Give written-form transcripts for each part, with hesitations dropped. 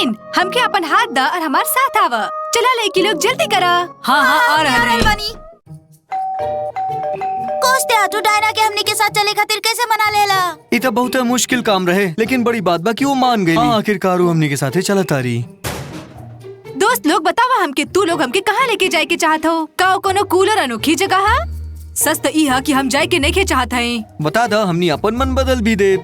केन, हमके अपन हाथ दा और हमार साथ आवा। चला लड़की लोग जल्दी करा। हाँ हाँ आ रहा बानी। कोस्ते तू डायना के हमने के साथ चले खातिर कैसे मना लेला? ये तो बहुत मुश्किल काम रहे, लेकिन बड़ी बात बा कि वो मान गई। आखिरकार वो हमने के साथ चला तारी। दोस्त लोग बतावा हमके, तू लोग हमके कहाँ लेके जाए के चाहत हो? का कोनो कूलर अनोखी जगह है? सच तो ई है कि हम जाए के नहीं के चाहत हैं। बता दा, हमनी अपन मन बदल भी दे।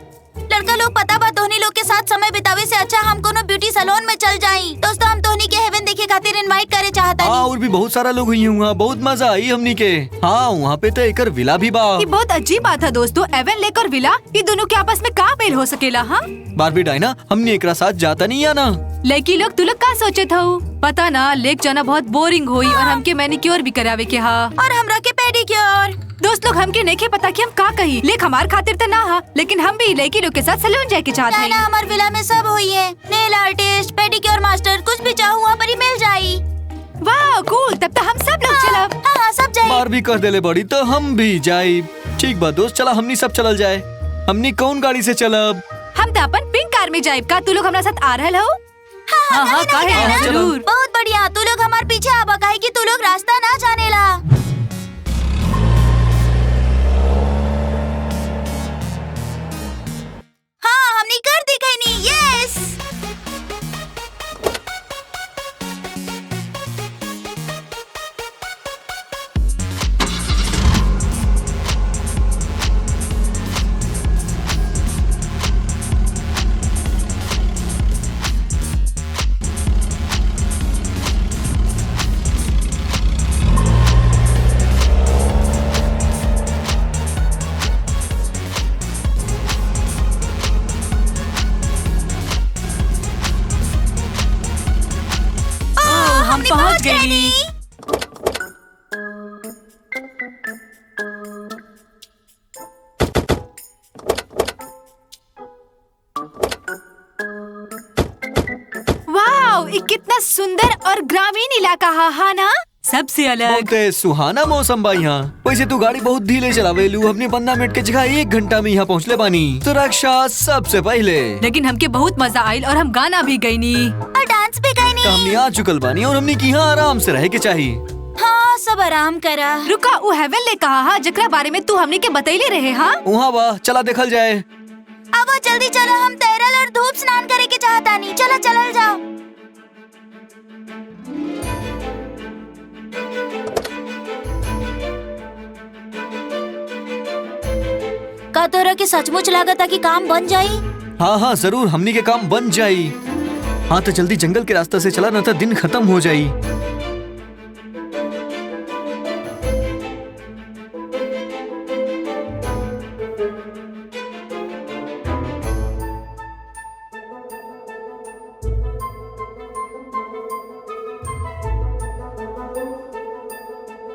लड़का लोग पता बा तोहनी लोग के साथ समय बितावे से अच्छा हम कोनो ब्यूटी सैलून में चल जाई। दोस्तों हम तोहनी के हेवन देखे खातिर इनवाइट करे चाहता हाँ, और भी बहुत सारा लोग हुई हुआ, बहुत मजा आई हमनी के। हाँ, वहाँ पे तो एक विला भी बा। ये बहुत अजीब बात है दोस्तों, एवन लेक और विला, ये दोनों के आपस में का मेल हो सकेला? हाँ बारबी डायना, हमने एक साथ जाता नहीं आना। लड़की लोग तू लोग का सोचे था? पता ना, लेक जाना बहुत बोरिंग हुई और हमके मैनिक्योर भी करावे के हा और हमरा के पेडिक्योर। दोस्त लोग हमके नहीं पता कि हम का कही। लेक हमार खातिर तो ना हा, लेकिन हम भी लड़की लोग के साथ सैलून जाए के चाहते हैं। हमारे विला में सब हुई है, नेल आर्टिस्ट, पेडिक्योर मास्टर, कुछ भी चाहूँ वहाँ पर ही मिल जाई। वाह कूल, तब तो हम सब लोग चलब। हाँ सब जाए। बार भी कर देले बड़ी तो हम भी जाए। ठीक बा दोस्त, चला हमनी सब चलल जाए। हमनी कौन गाड़ी से चलब? हम तो अपन पिंक कार में जाए। का तू लोग हमारे साथ आ रहे हो? हाँ हाँ, काहे नहीं, ना, नहीं, जरूर। बहुत बढ़िया। तू लोग हमारे पीछे आवा, काहे कि तू लोग रास्ता ना जानेला। हाँ हमने कर दी कहीं नहीं। यस हम पहुँच गए। वाह, ये कितना सुंदर और ग्रामीण इलाका है, हाँ ना? सबसे अलग। बहुत सुहाना मौसम बा यहाँ। वैसे तू गाड़ी बहुत धीरे चलावेलू, अपने 15 मिनट के जगह 1 घंटा में यहाँ पहुँचले बानी। सुरक्षा सबसे पहले। लेकिन हमके बहुत मजा आयल और हम गाना भी गईनी और डांस भी कहीं तो हमने नहीं। आ चुकल बानी और हमने की यहाँ आराम से रहे के चाहिए। हाँ सब आराम करा। रुका, वो हेवन ले कहा हा जकरा बारे में तू हमने के बतैले रहे। हाँ वहाँ बा, चला देखल जाए। अब जल्दी चलो, हम तैरल और धूप स्नान करे के चाहता नहीं। चलो चलल जाओ। का तोरा के सचमुच लागता कि काम बन जाई? हाँ हाँ जरूर, हमनी के काम बन जाई। हाँ तो जल्दी जंगल के रास्ते से चला, न तो दिन खत्म हो जाई।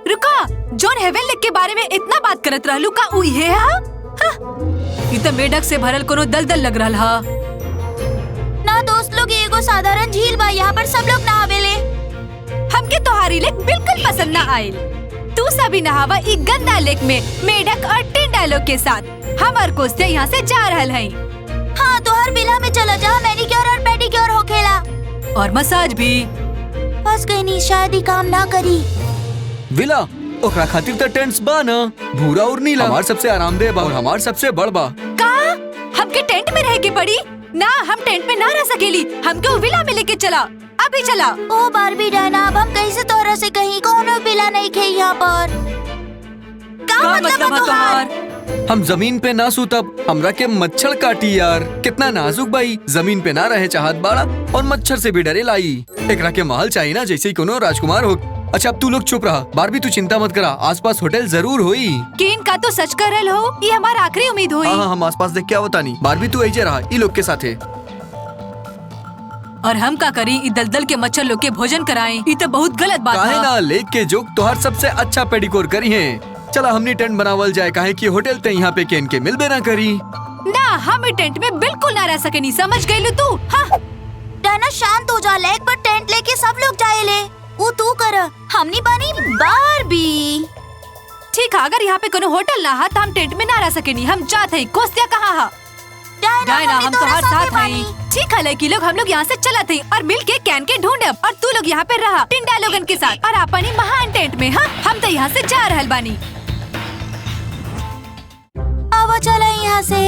रुका, जॉन हेवन लेक के बारे में इतना बात करत रहलू, का उ इहे हा? हाँ। ई तो मेढक से भरल कोनो दलदल लग रहा हा। ना दोस्त लोग, ये एगो साधारण झील बा, यहाँ पर सब लोग नहावेले। हमके तोहारी लेक बिल्कुल पसंद ना आयल। तू सभी नहावा ई गंदा लेक में मेढक और टिंडा लोग के साथ। हमार कोस्ते यहाँ से जा रहल हैं। हाँ तो हर विला में चला जा, मैनिक्योर और पेडिक्योर होखेला और मसाज भी। बस कहीं नहीं, शायद ही काम ना करी। विला ओकरा खातिर तो टेंट्स बा ना, भूरा और नीला। हमार सबसे आरामदेह बा और हमार सबसे बड़ बा। का हमके टेंट में रह के पड़ी ना? हम टेंट में ना रह सकेली, हमके वो विला में लेके चला, अभी चला। ओ बारबी डायना, अब हम कैसे तोरा से कहीं कोनो विला नहीं खे यहाँ पर। का मतलब है तुम्हार? हम जमीन पे ना सूतब, हमरा के मच्छर काटी यार। कितना नाजुक बाई, जमीन पे ना रहे चाहत बाड़ा और मच्छर से भी डरे लाई। एकरा के महल चाहिए ना, जैसे ही कोनो राजकुमार हो। अच्छा अब तू लोग चुप रहा। बारबी तू चिंता मत करा, आसपास होटल जरूर होई। केन का तो सच कर रहल हो, ये हमारा आखिरी उम्मीद हुई। हाँ हम आसपास देख के आवता नहीं। बारबी तू ऐजे रहा, ई लोग के साथे। और हम का करी, ई दलदल के मच्छर लोग के भोजन कराएं? ये तो बहुत गलत बात काहे है। ना, लेक के जोक तोहार सबसे अच्छा पेडिकोर करी है। चला हमनी टेंट बनावल जाए, काहे कि होटल ते यहाँ पे केन के मिलबे ना करी। ना, हम टेंट में बिल्कुल ना रह सके, नहीं समझ गई तू? हाँ डायना शांत हो जा, लेक पर टेंट लेके सब लोग जाएले। वो तू कर, हमनी बानी बारबी। ठीक है, अगर यहाँ पे कोनो होटल ना हा तो हम टेंट में ना रह सके, नहीं हम जाते हैं। कोस्तिया कहाँ हा? डायना हम तोहार साथ हई। ठीक है लड़की लोग, हम लोग यहाँ से चला थे और मिल के कैन के ढूंढब और तू लोग यहाँ पे रहा टिंडा लोगन के साथ और अपनी महान टेंट में। हाँ, हम तो यहाँ से जा रहल बानी। आवा चला यहाँ से।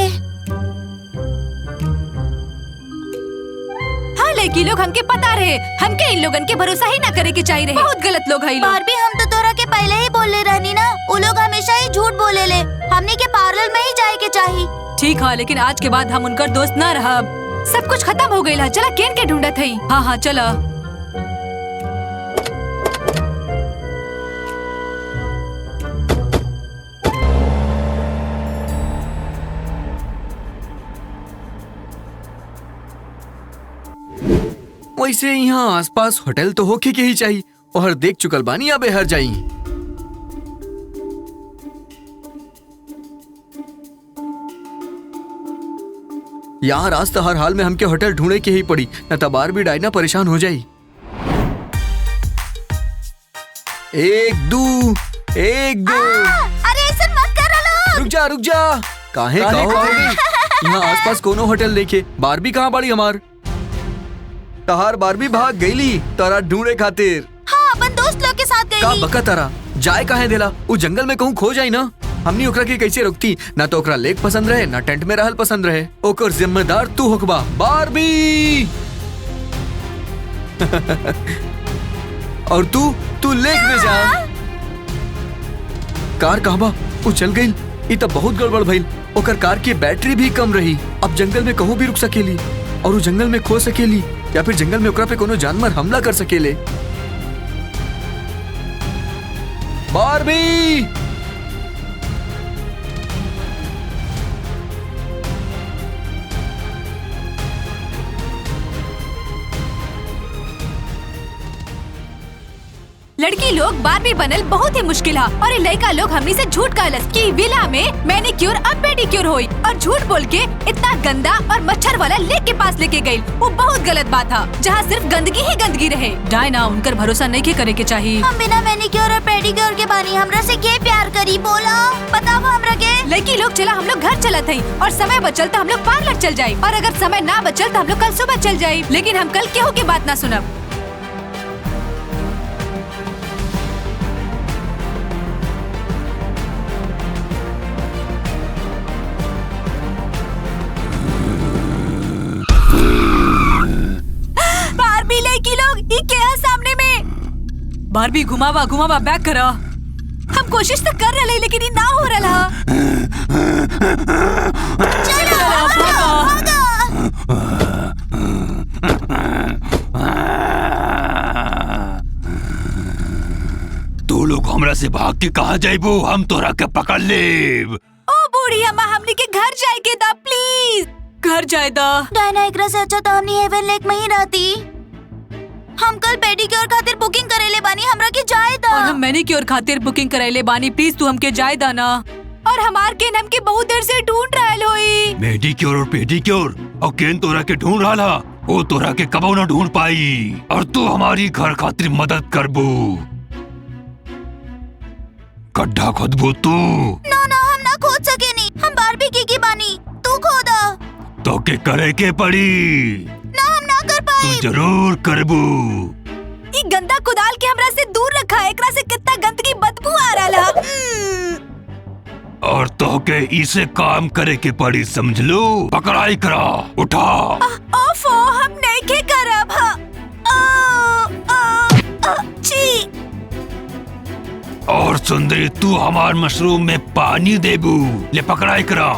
हाँ लड़की लोग, हमके पता रहे, हमके इन लोगन के भरोसा ही ना करे के चाहिए रहे। बहुत गलत लोग है लोग। बारबी, हम तो तोरा के पहले ही बोले रहनी ना, वो लोग हमेशा ही झूठ बोले ले। हमने के पार्लर में ही जाए के चाहिए। ठीक है, लेकिन आज के बाद हम उनकर दोस्त न रहब। सब कुछ खत्म हो गयी। चला केन के ढूंढत हई। हाँ हाँ चला। वैसे यहाँ आसपास होटल तो होके के ही चाहिए और देख चुकल बानी अब हर जाई। यार आज तो हर हाल में हमके होटल ढूंढे के ही पड़ी, न तो बार भी डायना परेशान हो जाई। एक दो अरे ऐसा मत कर। रुक जा काहे यहाँ आसपास कोनो होटल देखे। बारबी कहाँ पड़ी हमार? तहार बारबी भाग गईली तारा ढूंढे खातिर। हाँ, अपन दोस्त लोग के साथ का गई। बका तारा जाए काहे देला? वो जंगल में कहूँ खो जाई ना, हमनी ओकरा के कैसे रोकती? ना तो ओकरा लेक पसंद रहे ना टेंट में रहल पसंद रहे। ओकर जिम्मेदार तू होकबा बारबी। और तू लेक में जा। कार कहबा वो चल गई। ये तो बहुत गड़बड़ भइल। ओकर कार की बैटरी भी कम रही। अब जंगल में कहूँ भी रुक सकेली और वो जंगल में खो सकेली या फिर जंगल में ओकरा पे कोनो जानवर हमला कर सकेले। बारबी लड़की लोग बारबी बनल बहुत ही मुश्किल है और ये लड़का लोग हमनी से झूठ कहलस कि विला में मैनिक्योर और पेडिक्योर होई और झूठ बोल के इतना गंदा और मच्छर वाला लेक के पास लेके गई। वो बहुत गलत बात था जहाँ सिर्फ गंदगी ही गंदगी रहे। डायना उनकर भरोसा नहीं के करे के चाहिए। हम बिना मैनिक्योर और पेडिक्योर के बानी हमरा से के प्यार करी बोला बताओ हमरा के। लड़की लोग चला हम लोग घर चला थे और समय बचल तो हम लोग पार्लर चल जाये और अगर समय ना बचल तो हम लोग कल सुबह चल जाये। लेकिन हम कल केहू की बात ना सुनब। सामने में बारबी घुमावा बैक करा। हम कोशिश तो कर रहे लेकिन ये ना हो रहा। तू लोग हमरा से भाग के कहाँ जाइबो? हम तोरा के पकड़ लेब। ओ बूढ़ी अम्मा, हमने के घर जाए के दा प्लीज। घर जाए दा। डायना एकरा से अच्छा तो हमनी हेवन लेक में ही रहती। हम कल पेडिक्योर खातिर बुकिंग करेले बानी, हमरा के जाए दा। और हम मैनिक्योर खातिर बुकिंग कराइले बानी, प्लीज तू हमके जाए दा ना। और हमार केन हमके बहुत देर से ढूंढ रहल होई। मेडिक्योर और पेडिक्योर और केन तोरा के ढूंढ रहा। वो तोरा के कबो ना ढूंढ पाई और तू हमारी घर खातिर मदद करबू। गड्ढा खोदबू तू? ना हम ना खोद सके नहीं। हम बारबी की बानी, तू खोदा। तो के करे के पड़ी। ना हम ना कर पाए। तू जरूर करबू। ये गंदा कुदाल के हमरा से दूर रखा है। एकरा से कितना गंदगी बदबू आ रहा है। और तो के इसे काम करे के पड़ी, समझ लो। पकड़ाई करा, उठा। ओफो, हम नहीं के करब। छी। और सुंदरी तू हमार मशरूम में पानी देबू। ले पकड़ाई करा।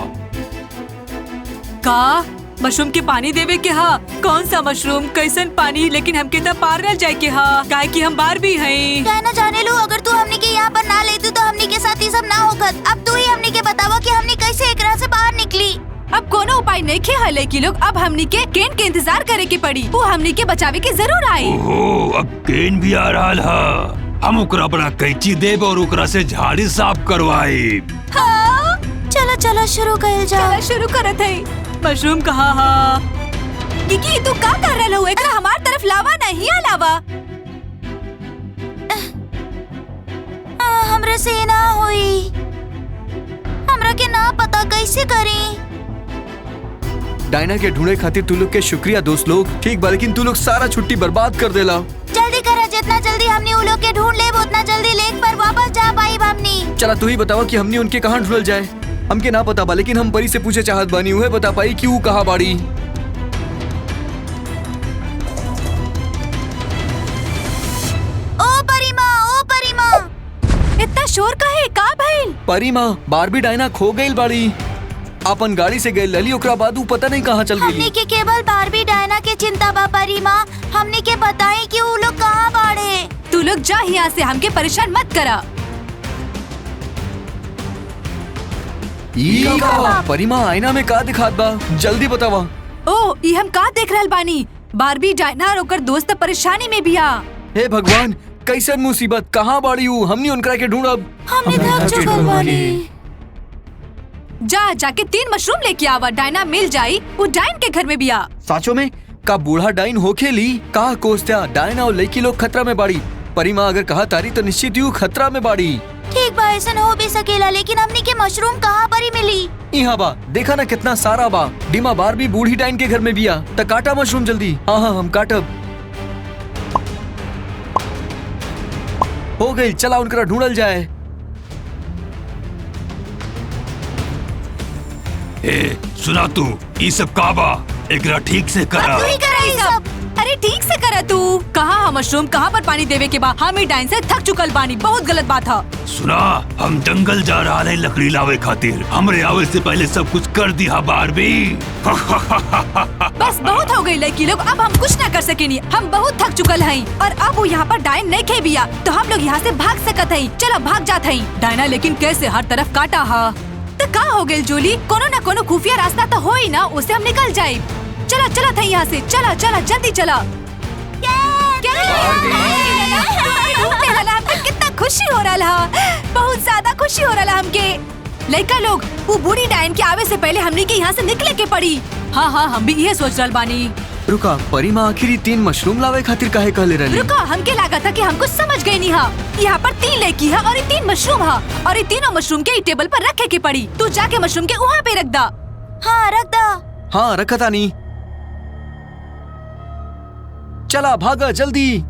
का मशरूम के पानी देवे के हा? कौन सा मशरूम, कैसन पानी? लेकिन हमके तो पार्लर जाए के हा, काहे कि हम बारबी हैं। कहना जाने लो, अगर तू हमने के यहाँ पर ना लेती तो हमने के साथ ये सब ना होगत। अब तू ही हमने के बतावा कि हमने कैसे एकरा से बाहर निकली। अब कोनो उपाय नहीं खे है लड़की लोग। अब हमनी के केन के इंतजार करे के पड़ी। वो हमनी के बचावे के जरूर आई। ओहो, अब केन भी आ रहा है। हम ओकरा बड़ा कैंची देब और ओकरा से झाड़ी साफ करवाई। हाँ? चलो शुरू कर जा। चला शुरू करत है। मशरूम कहाँ हा? किकी तू का कर रहा हो? एकरा हमार तरफ लावा नहीं लावा। हमरा से ना हुई। हमरा के ना पता कैसे करी। डायना के ढूंढे खातिर तू लोग के शुक्रिया दोस्त लोग। ठीक बा, लेकिन तू लोग सारा छुट्टी बर्बाद कर देला। जल्दी करा, जितना जल्दी हमने वो लोग के ढूंढ ले उतना जल्दी लेक पर वापस जा पाई हमनी। चला तू ही बतावा कि हमने उनके कहाँ ढूंढल जाए। हमके ना पता बा, लेकिन हम परी से पूछे चाहत बानी, उहे बता पाई कि वो कहाँ बाड़ी। ओ परी माँ, इतना शोर का है का भइल? परी माँ, बारबी डायना खो गई बाड़ी। अपन गाड़ी से गई लली, ओकरा बाद ऊ पता नहीं कहाँ चल हमने गई। के केवल बारबी डायना के चिंता बा परी माँ। हमने के बताई कि वो लोग कहाँ बाड़े। तू लोग जा यहाँ से, हमके परेशान मत करा। ई का बा? परी माँ, आईना में का दिखात बा? जल्दी बतावा। ओ, ये हम का देख रहल बानी? बारबी डायना और ओकर दोस्त परेशानी में बिया। हे भगवान, कैसन मुसीबत, कहाँ बाड़ी ऊ? हमनी उनकरा के ढूंढब। हमने थक चुकल बानी। जा जाके 3 मशरूम लेके आवा, डायना मिल जाई। वो डाइन के घर में बिया। साचो में का बूढ़ा डाइन होके ली? का कोस्त्या डायना और लड़की लोग खतरा में बाड़ी। परी माँ अगर कहा तारी तो निश्चित ही खतरा में बाड़ी। ठीक बा, ऐसा हो भी सकेला, लेकिन हमने के मशरूम कहाँ परी मिली? यहाँ बा, देखा ना कितना सारा बा। डिमा बारबी बूढ़ी डाइन के घर में बिया। त काटा मशरूम जल्दी। हाँ हाँ, हम काटब। हो गई, चला उनकरा ढूंढल जाए। ए, सुना तू, ये सब काबा एकरा ठीक से करा। तू ही करा ये सब। अरे ठीक से करा तू। कहाँ मशरूम, कहाँ पर पानी देवे के बा? हम ही डाइन से थक चुकल बानी, बहुत गलत बात है। सुना, हम जंगल जा रहा है लकड़ी लावे खातिर। हमरे आवे से पहले सब कुछ कर दिया बारबी। बस बहुत हो गई लड़की लोग, अब हम कुछ न कर सकेनी। हम बहुत थक चुकल हई और अब वो यहाँ पर डाइन नहीं खे बिया, तो हम लोग यहाँ से भाग सकत हई। चलो भाग जात हई। डायना लेकिन कैसे हर तरफ काटा हा। तो का हो गई जूली? कोनो न कोनो खुफिया रास्ता तो हो ही ना, उससे हम निकल जाए। चला चला था यहाँ से, चला चला जल्दी चला। कितना खुशी हो रहा है, बहुत ज्यादा खुशी हो रहा हमके। लड़का लोग, वो बूढ़ी डायन के आवे से पहले हमने के यहाँ से निकले के पड़ी। हाँ हाँ, हम भी ये सोच रहल बानी। रुका, परी माँ आखिर 3 मशरूम लावे खातिर काहे कहले रहली? रुका, हमके लगा था कि हम कुछ समझ गए नहीं। हा यहाँ पर 3 लड़की है और ये 3 मशरूम है, और ये तीनों मशरूम के टेबल पर रखे के पड़ी। तू जाके मशरूम के वहाँ पे रख दा। हाँ रख दा। हाँ रखा था नहीं। चला भागा जल्दी।